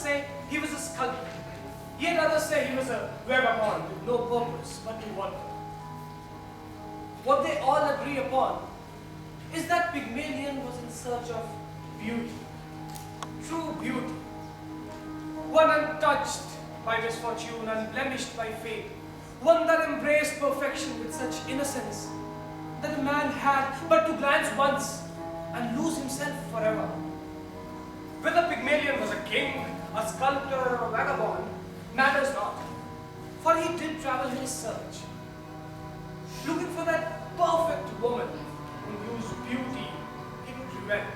say he was a sculptor. Yet others say he was a vagabond with no purpose but to wander. What they all agree upon is that Pygmalion was in search of beauty, true beauty, one untouched by misfortune, unblemished by fate, one that embraced perfection with such innocence that a man had but to glance once and lose himself forever. Whether Pygmalion was a king, a sculptor, or a vagabond matters not, for he did travel in his search, looking for that perfect woman in whose beauty he would revel.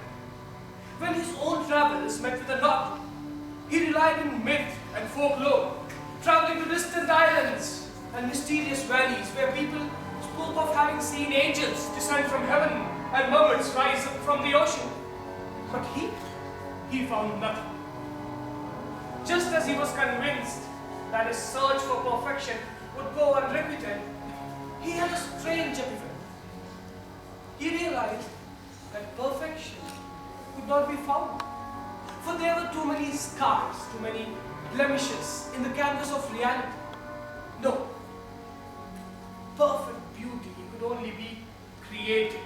When his own travels met with a knot, he relied in myth and folklore, traveling to distant islands and mysterious valleys where people spoke of having seen angels descend from heaven and mermaids rise up from the ocean. But he found nothing. Just as he was convinced that his search for perfection would go unrequited, he had a strange epiphany. He realized that perfection could not be found, for there were too many scars, too many blemishes in the canvas of reality. No, perfect beauty could only be created.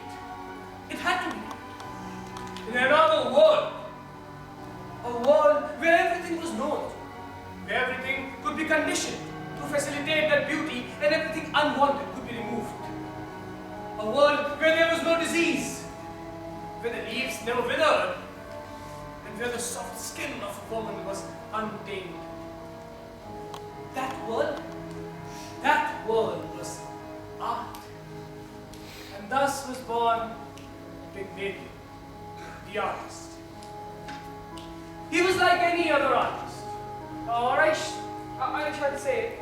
It had to be in another world, a world where everything was known, where everything could be conditioned to facilitate that beauty and everything unwanted could be removed. A world where there was no disease, where the leaves never withered, and where the soft skin of a woman was untamed. That world was art. And thus was born Pygmalion, the artist. He was like any other artist. Or I should say,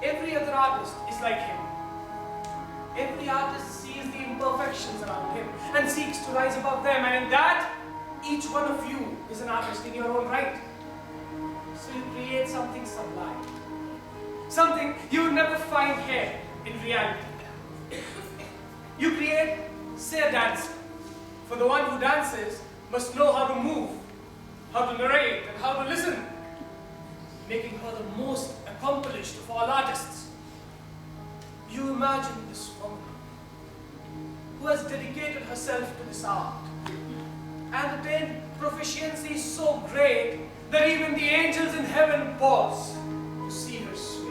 every other artist is like him. Every artist sees the imperfections around him and seeks to rise above them, and in that, each one of you is an artist in your own right. So you create something sublime, something you would never find here in reality. You create, say, a dance. For the one who dances must know how to move, how to narrate, and how to listen, making her the most accomplished of all artists. You imagine this woman who has dedicated herself to this art and attained proficiency so great that even the angels in heaven pause to see her sway.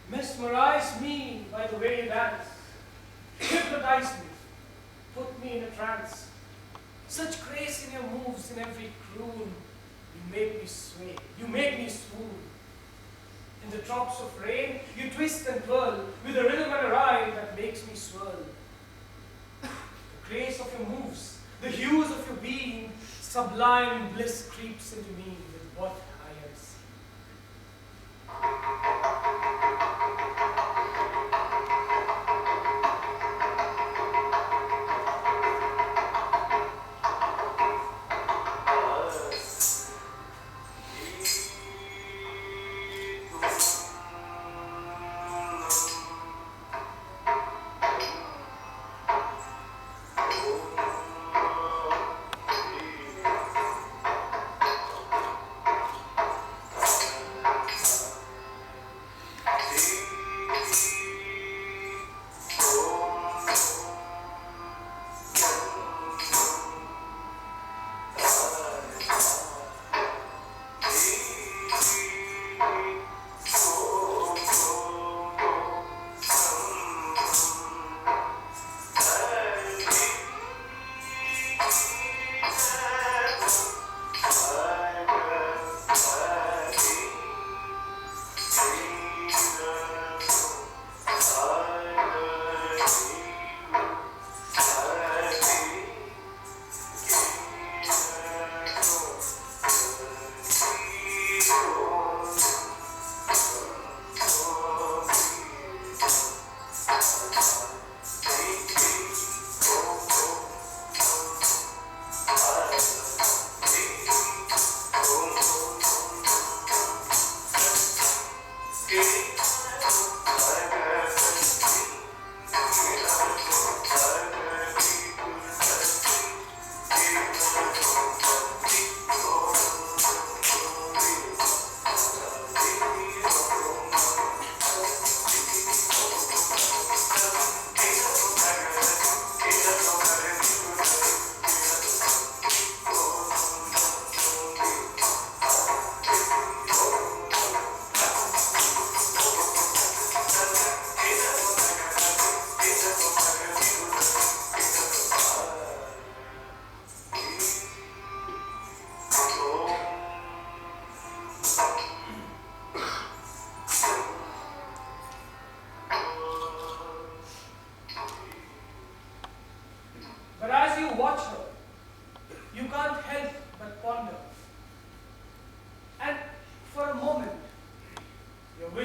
Mesmerize me by the way you dance, hypnotize me, put me in a trance. Such grace in your moves, in every croon, you make me sway, you make me swoon. In the drops of rain, you twist and twirl with a rhythm and a rhyme that makes me swirl. The grace of your moves, the hues of your being, sublime bliss creeps into me with what I have seen.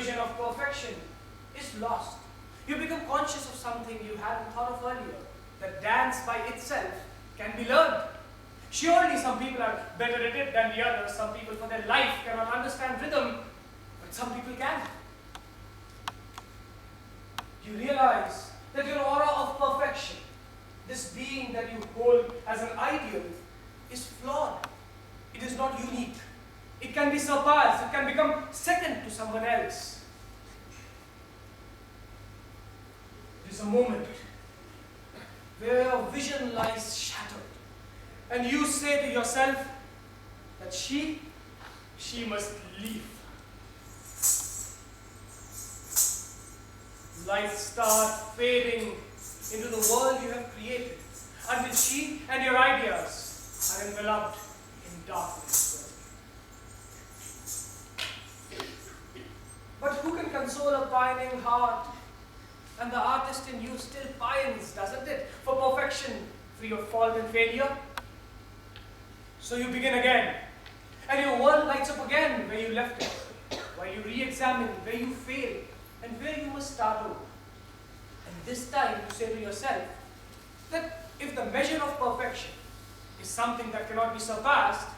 vision of perfection is lost. You become conscious of something you hadn't thought of earlier, that dance by itself can be learned. Surely some people are better at it than the others. Some people for their life cannot understand rhythm, but some people can. You realize that your aura of perfection, this being that you hold as an ideal, is flawed. It is not unique. It can be surpassed. It can become second to someone else. There is a moment where your vision lies shattered, and you say to yourself that she must leave. Lights start fading into the world you have created, until she and your ideas are enveloped in darkness. But who can console a pining heart? And the artist in you still pines, doesn't it, for perfection, free of fault and failure? So you begin again, and your world lights up again where you left it, while you re-examine where you failed and where you must start over. And this time you say to yourself that if the measure of perfection is something that cannot be surpassed,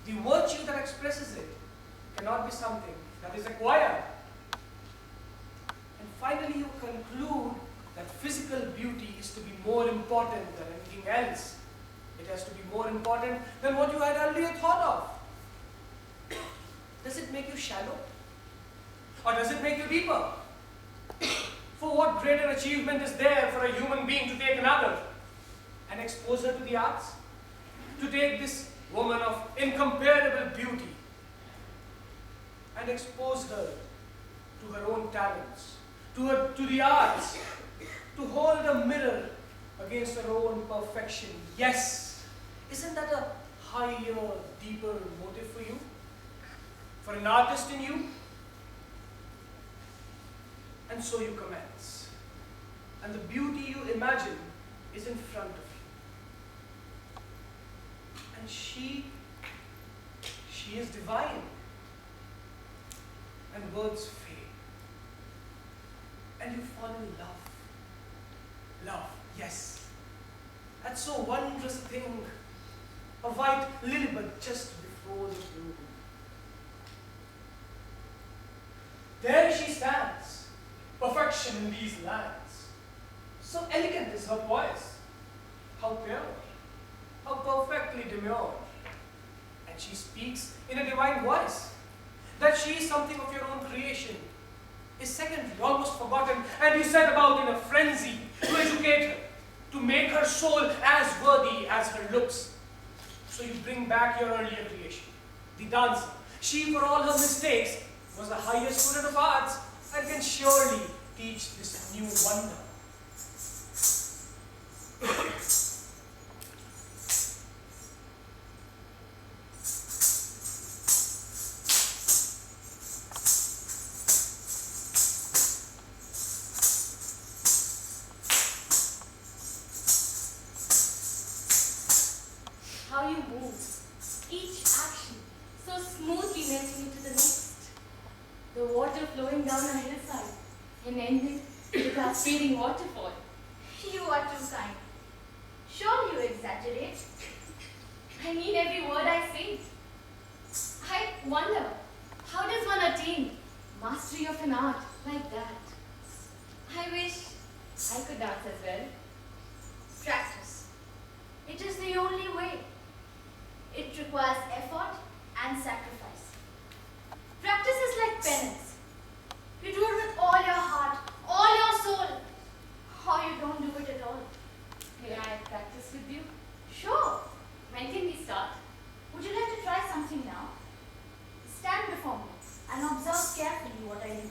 the virtue that expresses it cannot be something that is acquired. And finally you conclude that physical beauty is to be more important than anything else. It has to be more important than what you had earlier thought of. Does it make you shallow? Or does it make you deeper? For what greater achievement is there for a human being to take another and expose her to the arts? To take this woman of incomparable beauty and expose her to her own talents, to the arts, to hold a mirror against her own perfection. Yes, isn't that a higher, deeper motive for you? For an artist in you? And so you commence. And the beauty you imagine is in front of you. And she is divine. And words fade. And you fall in love. Love, yes. That so wondrous thing. A white lilybud just before the bloom. There she stands, perfection in these lands. So elegant is her voice, how pure, how perfectly demure. And she speaks in a divine voice. That she is something of your own creation is secondary, almost forgotten, and you set about in a frenzy to educate her, to make her soul as worthy as her looks. So you bring back your earlier creation, the dancer. She, for all her mistakes, was the highest student of arts and can surely teach this new wonder. How you move, each action so smoothly melting into the next. The water flowing down a hillside and ended with a cascading waterfall. You are too kind. Surely you exaggerate. I mean every word I say. I wonder, how does one attain mastery of an art like that? I wish I could dance as well. Practice. It is the only way. It requires effort and sacrifice. Practice is like penance. You do it with all your heart, all your soul, or you don't do it at all. May I practice with you? Sure. When can we start? Would you like to try something now? Stand before me and observe carefully what I do.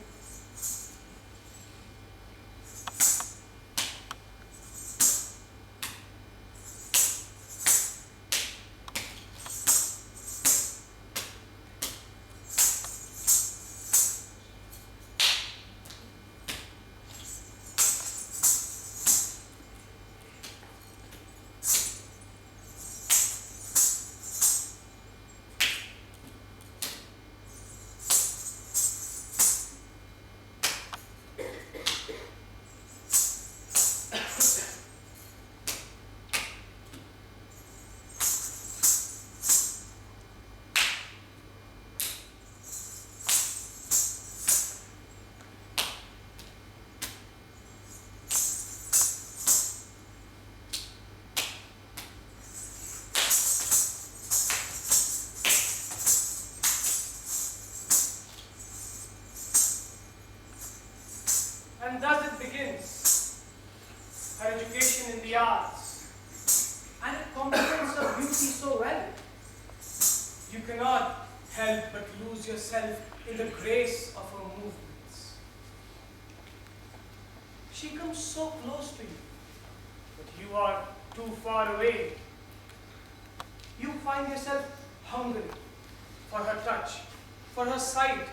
cannot help but lose yourself in the grace of her movements. She comes so close to you, but you are too far away. You find yourself hungry for her touch, for her sight,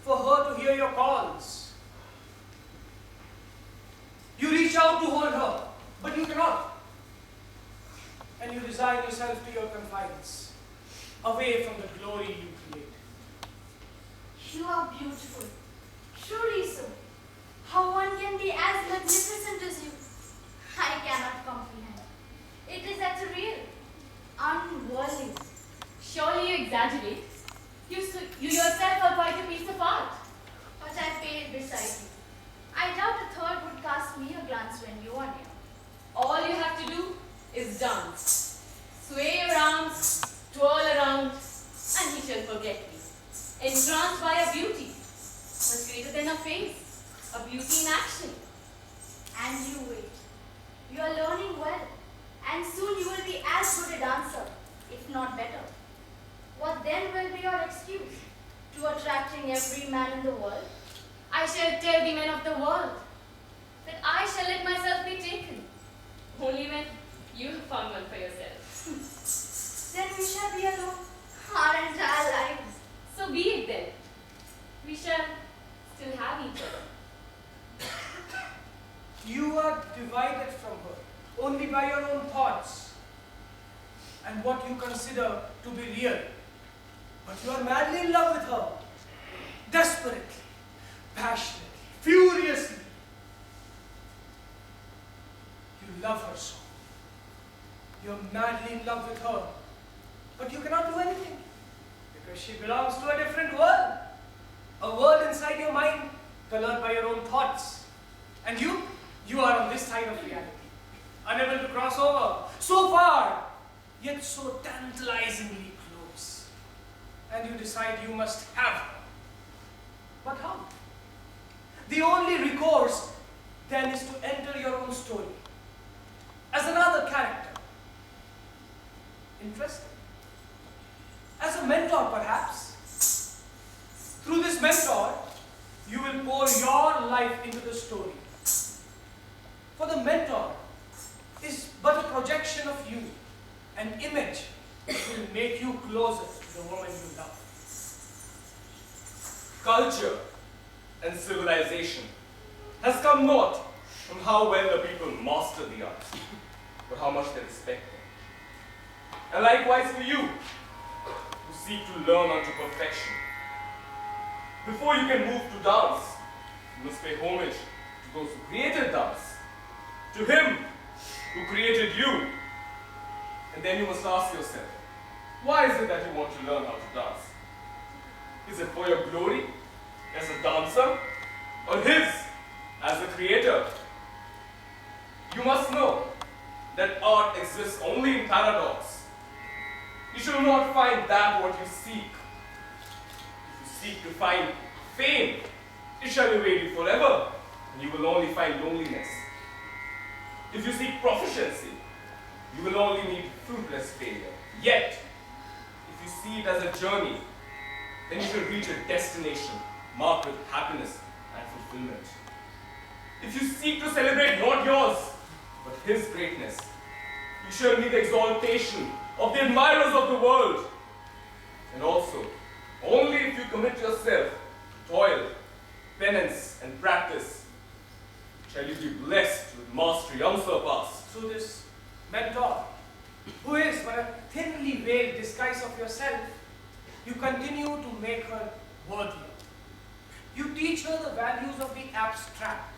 for her to hear your calls. You reach out to hold her, but you cannot. And you resign yourself to your confines, away from the glory you create. You are beautiful, truly so. How one can be as magnificent as you, I cannot comprehend. It is at a real, unworldly. Surely you exaggerate. You yourself are quite a piece of art. But I paid beside you. I doubt a third would cast me a glance when you are near. All you have to do is dance. Sway your arms, twirl around, and he shall forget me. Entranced by a beauty, much greater than a face, a beauty in action. And you wait. You are learning well, and soon you will be as good a dancer, if not better. What then will be your excuse to attracting every man in the world? I shall tell the men of the world that I shall let myself be taken, only when you have found one for yourself. Then we shall be alone our entire lives. So be it then. We shall still have each other. You are divided from her only by your own thoughts and what you consider to be real. But you are madly in love with her, desperately, passionately, furiously. You love her so. You are madly in love with her, but you cannot do anything because she belongs to a different world, a world inside your mind, colored by your own thoughts. And you are on this side of reality, unable to cross over, so far, yet so tantalizingly close. And you decide you must have her. But how? The only recourse then is to enter your own story as another character. Interesting. As a mentor, perhaps. Through this mentor, you will pour your life into the story. For the mentor is but a projection of you, an image that will make you closer to the woman you love. Culture and civilization has come not from how well the people master the art, but how much they respect them. And likewise for you, who seek to learn unto perfection. Before you can move to dance, you must pay homage to those who created dance, to him who created you. And then you must ask yourself, why is it that you want to learn how to dance? Is it for your glory as a dancer, or his as a creator? You must know that art exists only in paradox. You shall not find that what you seek. If you seek to find fame, it shall evade you forever, and you will only find loneliness. If you seek proficiency, you will only meet fruitless failure. Yet, if you see it as a journey, then you shall reach a destination marked with happiness and fulfillment. If you seek to celebrate not yours, but his greatness, you shall meet the exaltation of the admirers of the world. And also, only if you commit yourself to toil, penance, and practice, shall you be blessed with mastery unsurpassed. Through this mentor, who is but a thinly veiled disguise of yourself, you continue to make her worthier. You teach her the values of the abstract,